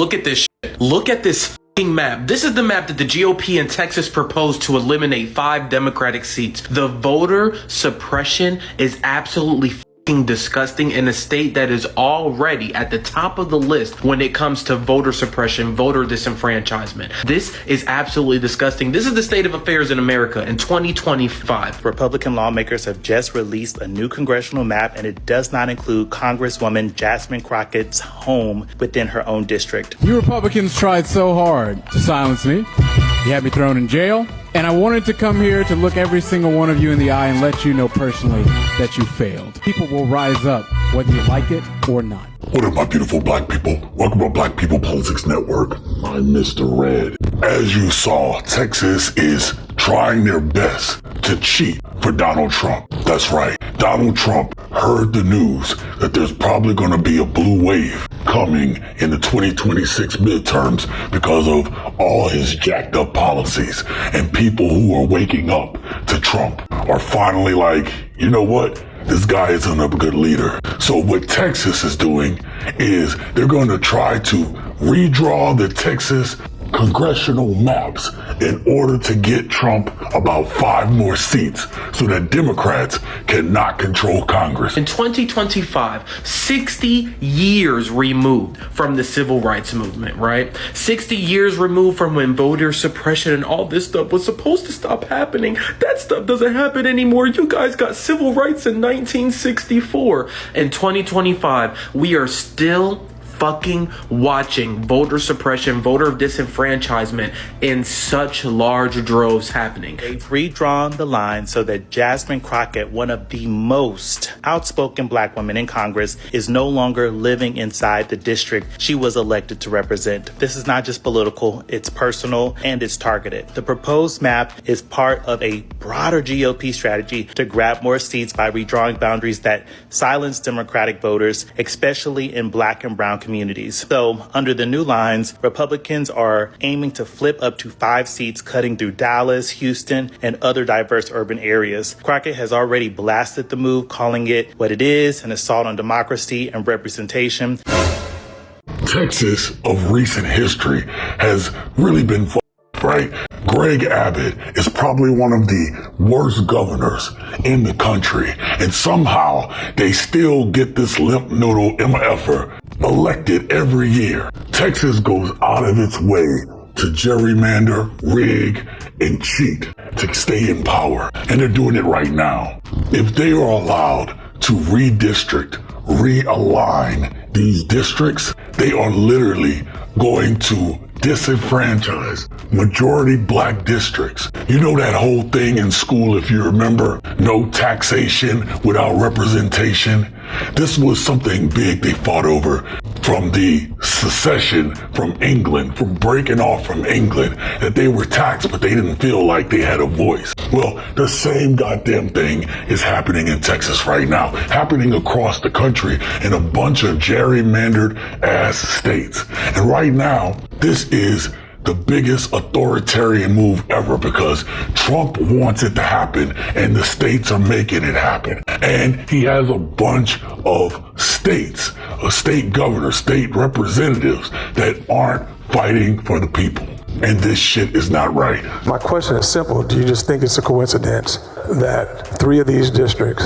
Look at this shit. Look at this map. This is the map that the GOP in Texas proposed to eliminate 5 Democratic seats. The voter suppression is absolutely disgusting in a state that is already at the top of the list when it comes to voter suppression, voter disenfranchisement. This is absolutely disgusting. This is the state of affairs in America in 2025. Republican lawmakers have just released a new congressional map, and it does not include Congresswoman Jasmine Crockett's home within her own district. You Republicans tried so hard to silence me. You had me thrown in jail. And I wanted to come here to look every single one of you in the eye and let you know personally that you failed. People will rise up, whether you like it or not. What up, my beautiful black people? Welcome to Black People Politics Network. I'm Mr. Red. As you saw, Texas is trying their best to cheat for Donald Trump. That's right. Donald Trump heard the news that there's probably going to be a blue wave coming in the 2026 midterms because of all his jacked up policies. And people who are waking up to Trump are finally like, you know what? This guy isn't a good leader. So what Texas is doing is they're going to try to redraw the Texas congressional maps in order to get Trump about 5 more seats so that Democrats cannot control Congress. In 2025, 60 years removed from the civil rights movement, right? 60 years removed from when voter suppression and all this stuff was supposed to stop happening. That stuff doesn't happen anymore. You guys got civil rights in 1964. In 2025, we are still fucking watching voter suppression, voter disenfranchisement in such large droves happening. They've redrawn the line so that Jasmine Crockett, one of the most outspoken black women in Congress, is no longer living inside the district she was elected to represent. This is not just political, it's personal and it's targeted. The proposed map is part of a broader GOP strategy to grab more seats by redrawing boundaries that silence Democratic voters, especially in black and brown communities. So under the new lines, Republicans are aiming to flip up to 5 seats, cutting through Dallas, Houston, and other diverse urban areas. Crockett has already blasted the move, calling it what it is, an assault on democracy and representation. Texas of recent history has really been right? Greg Abbott is probably one of the worst governors in the country, and somehow they still get this limp noodle MFer elected every year. Texas goes out of its way to gerrymander, rig, and cheat to stay in power, and they're doing it right now. If they are allowed to redistrict, realign these districts, they are literally going to disenfranchise majority black districts. You know that whole thing in school, if you remember, no taxation without representation? This was something big they fought over from the secession from England, from breaking off from England, that they were taxed, but they didn't feel like they had a voice. Well, the same goddamn thing is happening in Texas right now, happening across the country in a bunch of gerrymandered ass states. And right now, this is the biggest authoritarian move ever because Trump wants it to happen and the states are making it happen. And he has a bunch of states, state governors, state representatives that aren't fighting for the people. And this shit is not right. My question is simple. Do you just think it's a coincidence that 3 of these districts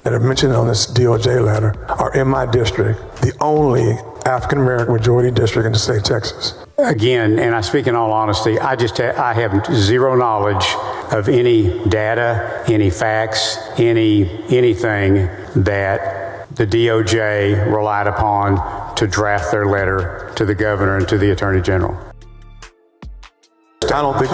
that are mentioned on this DOJ letter are in my district, the only African-American majority district in the state of Texas? Again, and I speak in all honesty, I have zero knowledge of any data, any facts, anything that the DOJ relied upon to draft their letter to the governor and to the attorney general. I don't think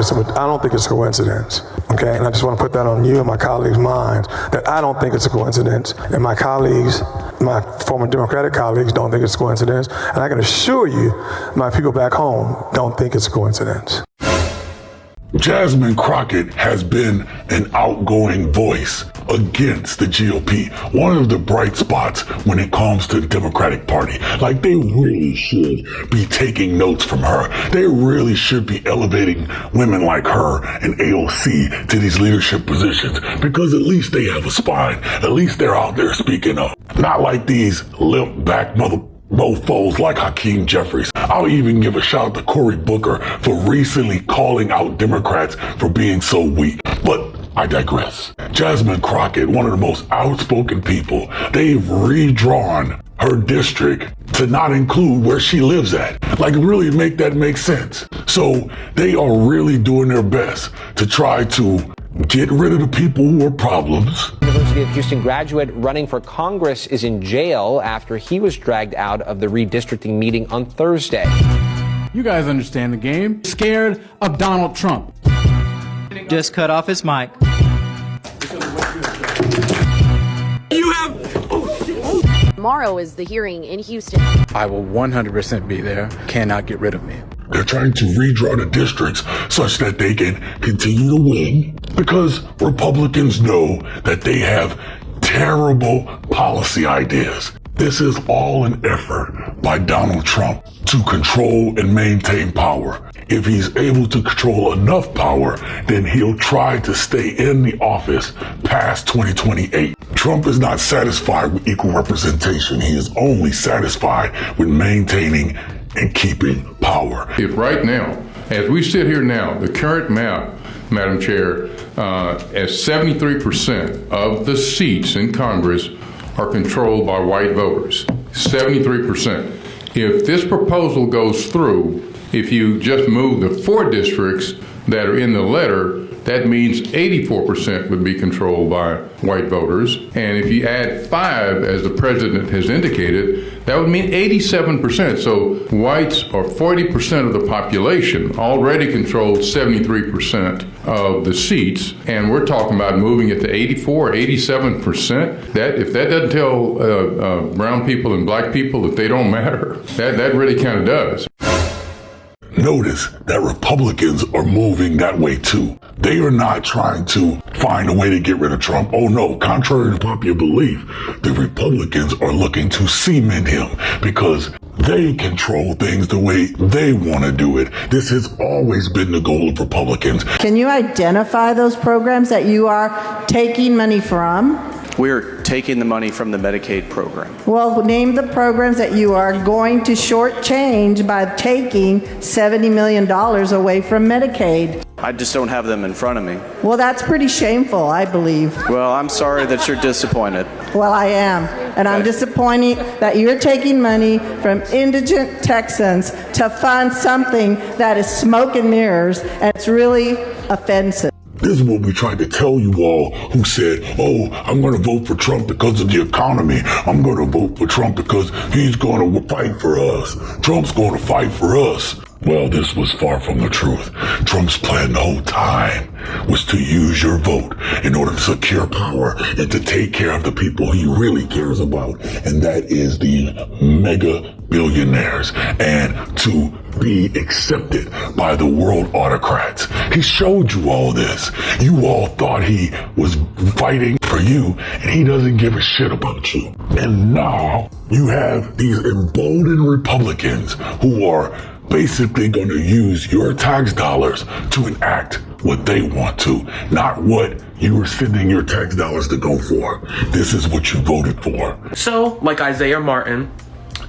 it's a coincidence, okay? And I just want to put that on you and my colleagues' minds, that I don't think it's a coincidence, and my colleagues, my former Democratic colleagues, don't think it's a coincidence, and I can assure you, my people back home don't think it's a coincidence. Jasmine Crockett has been an outgoing voice against the GOP, one of the bright spots when it comes to the Democratic Party. Like, they really should be taking notes from her. They really should be elevating women like her and AOC to these leadership positions because at least they have a spine. At least they're out there speaking up. Not like these limp back mofos like Hakeem Jeffries. I'll even give a shout out to Cory Booker for recently calling out Democrats for being so weak. But I digress. Jasmine Crockett, one of the most outspoken people, they've redrawn her district to not include where she lives at. Like, really make that make sense. So they are really doing their best to try to get rid of the people who are problems. University of Houston graduate running for Congress is in jail after he was dragged out of the redistricting meeting on Thursday. You guys understand the game. Scared of Donald Trump. Just cut off his mic. Tomorrow is the hearing in Houston. I will 100% be there. Cannot get rid of me. They're trying to redraw the districts such that they can continue to win because Republicans know that they have terrible policy ideas. This is all an effort by Donald Trump to control and maintain power. If he's able to control enough power, then he'll try to stay in the office past 2028. Trump is not satisfied with equal representation. He is only satisfied with maintaining and keeping power. If right now, as we sit here now, the current map, Madam Chair, as 73% of the seats in Congress are controlled by white voters, 73%. If this proposal goes through, if you just move the 4 districts that are in the letter, that means 84% would be controlled by white voters. And if you add 5, as the president has indicated, that would mean 87%. So whites are 40% of the population, already controlled 73% of the seats. And we're talking about moving it to 84, 87%. That, if that doesn't tell brown people and black people that they don't matter, that really kind of does. Notice that Republicans are moving that way too. They are not trying to find a way to get rid of Trump. Oh no, contrary to popular belief, the Republicans are looking to cement him because they control things the way they want to do it. This has always been the goal of Republicans. Can you identify those programs that you are taking money from? We're taking the money from the Medicaid program. Well, name the programs that you are going to shortchange by taking $70 million away from Medicaid. I just don't have them in front of me. Well, that's pretty shameful, I believe. Well, I'm sorry that you're disappointed. Well, I am. And I'm disappointed that you're taking money from indigent Texans to fund something that is smoke and mirrors, and it's really offensive. This is what we tried to tell you all who said, oh, I'm going to vote for Trump because of the economy. I'm going to vote for Trump because he's going to fight for us. Trump's going to fight for us. Well, this was far from the truth. Trump's plan the whole time was to use your vote in order to secure power and to take care of the people he really cares about. And that is the mega billionaires, and to be accepted by the world autocrats. He showed you all this. You all thought he was fighting for you, and he doesn't give a shit about you. And now you have these emboldened Republicans who are basically going to use your tax dollars to enact what they want to, not what you were sending your tax dollars to go for. This is what you voted for. So, like Isaiah Martin,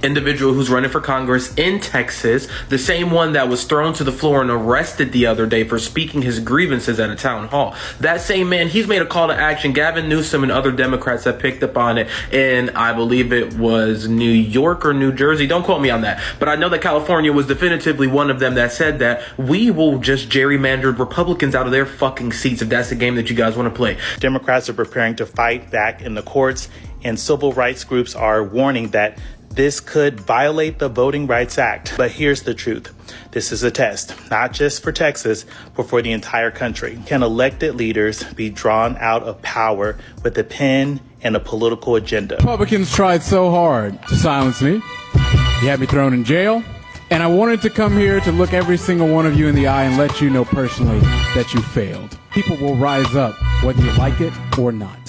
individual who's running for Congress in Texas, the same one that was thrown to the floor and arrested the other day for speaking his grievances at a town hall. That same man, he's made a call to action. Gavin Newsom and other Democrats have picked up on it, and I believe it was New York or New Jersey. Don't quote me on that, but I know that California was definitively one of them that said that we will just gerrymander Republicans out of their fucking seats if that's the game that you guys want to play. Democrats are preparing to fight back in the courts, and civil rights groups are warning that this could violate the Voting Rights Act. But here's the truth. This is a test, not just for Texas, but for the entire country. Can elected leaders be drawn out of power with a pen and a political agenda? Republicans tried so hard to silence me. You had me thrown in jail. And I wanted to come here to look every single one of you in the eye and let you know personally that you failed. People will rise up, whether you like it or not.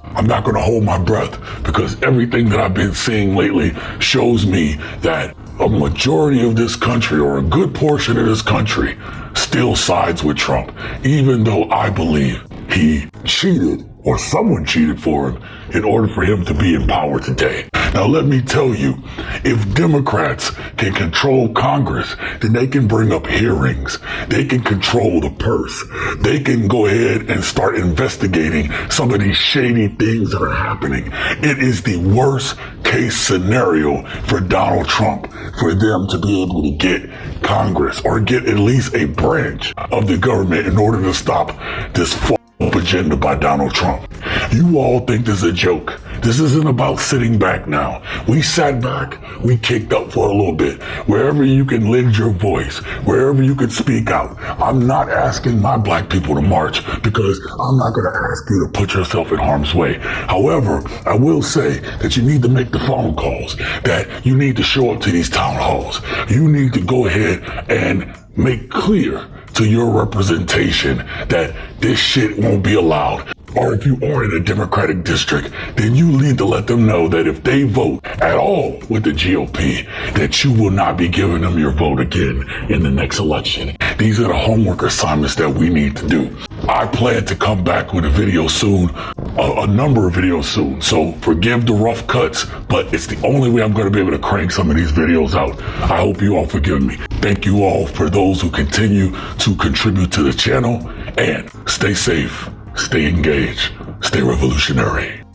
I'm not going to hold my breath because everything that I've been seeing lately shows me that a majority of this country, or a good portion of this country, still sides with Trump, even though I believe he cheated or someone cheated for him in order for him to be in power today. Now let me tell you, if Democrats can control Congress, then they can bring up hearings. They can control the purse. They can go ahead and start investigating some of these shady things that are happening. It is the worst case scenario for Donald Trump, for them to be able to get Congress or get at least a branch of the government in order to stop this agenda by Donald Trump. You all think this is a joke. This isn't about sitting back now. We sat back, we kicked up for a little bit. Wherever you can lend your voice, wherever you can speak out. I'm not asking my black people to march because I'm not going to ask you to put yourself in harm's way. However, I will say that you need to make the phone calls, that you need to show up to these town halls. You need to go ahead and make clear to your representation that this shit won't be allowed. Or if you are in a Democratic district, then you need to let them know that if they vote at all with the GOP, that you will not be giving them your vote again in the next election. These are the homework assignments that we need to do. I plan to come back with a video soon, a number of videos soon. So forgive the rough cuts, but it's the only way I'm going to be able to crank some of these videos out. I hope you all forgive me. Thank you all for those who continue to contribute to the channel, and stay safe, stay engaged, stay revolutionary.